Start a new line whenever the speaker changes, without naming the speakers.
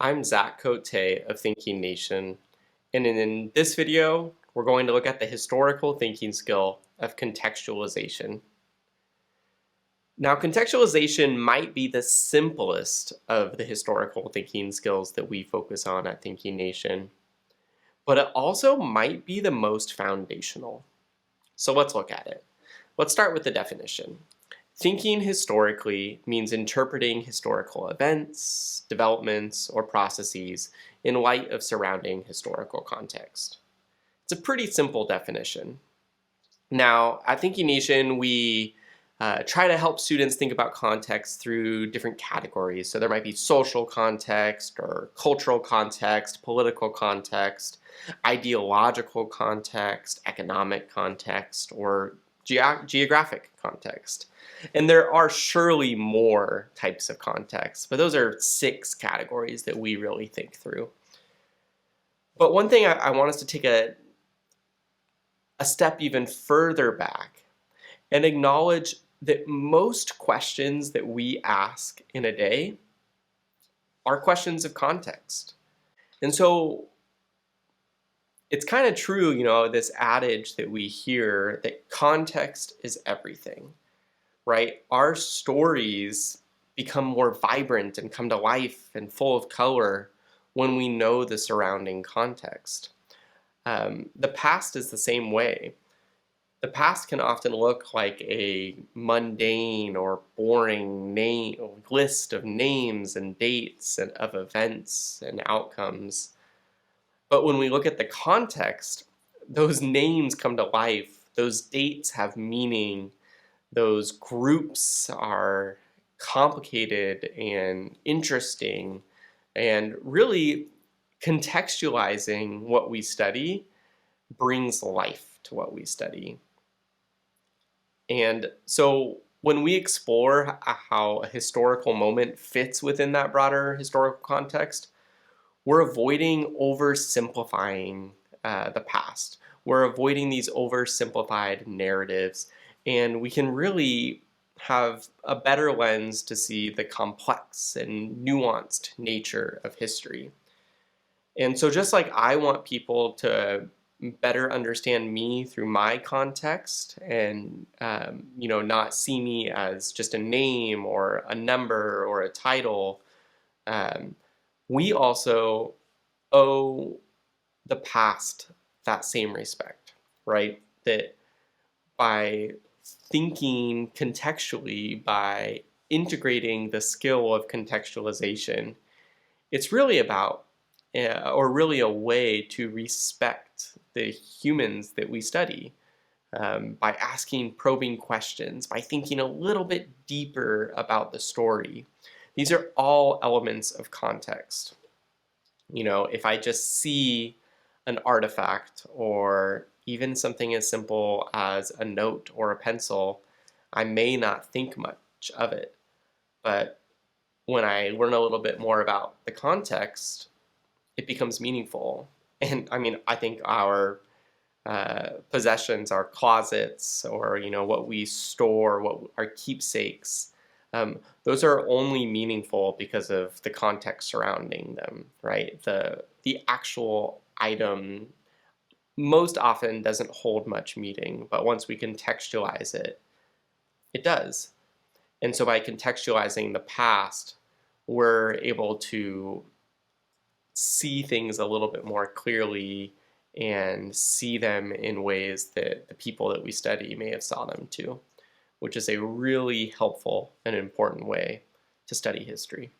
I'm Zach Cote of Thinking Nation, and in this video, we're going to look at the historical thinking skill of contextualization. Now, contextualization might be the simplest of the historical thinking skills that we focus on at Thinking Nation, but it also might be the most foundational. So let's look at it. Let's start with the definition. Thinking historically means interpreting historical events, developments, or processes in light of surrounding historical context. It's a pretty simple definition. Now, at Thinking Nation, we try to help students think about context through different categories. So there might be social context or cultural context, political context, ideological context, economic context, or geographic context. And there are surely more types of context, but those are 6 categories that we really think through. But one thing I want us to take a step even further back and acknowledge that most questions that we ask in a day are questions of context. And so it's kind of true, this adage that we hear that context is everything, right? Our stories become more vibrant and come to life and full of color when we know the surrounding context. The past is the same way. The past can often look like a mundane or boring list of names and dates and of events and outcomes. But when we look at the context, those names come to life, those dates have meaning, those groups are complicated and interesting, and really contextualizing what we study brings life to what we study. And so when we explore how a historical moment fits within that broader historical context, we're avoiding oversimplifying the past. We're avoiding these oversimplified narratives, and we can really have a better lens to see the complex and nuanced nature of history. And so just like I want people to better understand me through my context and not see me as just a name or a number or a title, we also owe the past that same respect, right? That by thinking contextually, by integrating the skill of contextualization, it's really about, or really a way to respect the humans that we study by asking probing questions, by thinking a little bit deeper about the story. These are all elements of context. If I just see an artifact or even something as simple as a note or a pencil, I may not think much of it. But when I learn a little bit more about the context, it becomes meaningful. And I think our possessions, our closets, or what we store, what our keepsakes, those are only meaningful because of the context surrounding them, right? The actual item most often doesn't hold much meaning, but once we contextualize it, it does. And so by contextualizing the past, we're able to see things a little bit more clearly and see them in ways that the people that we study may have saw them too, which is a really helpful and important way to study history.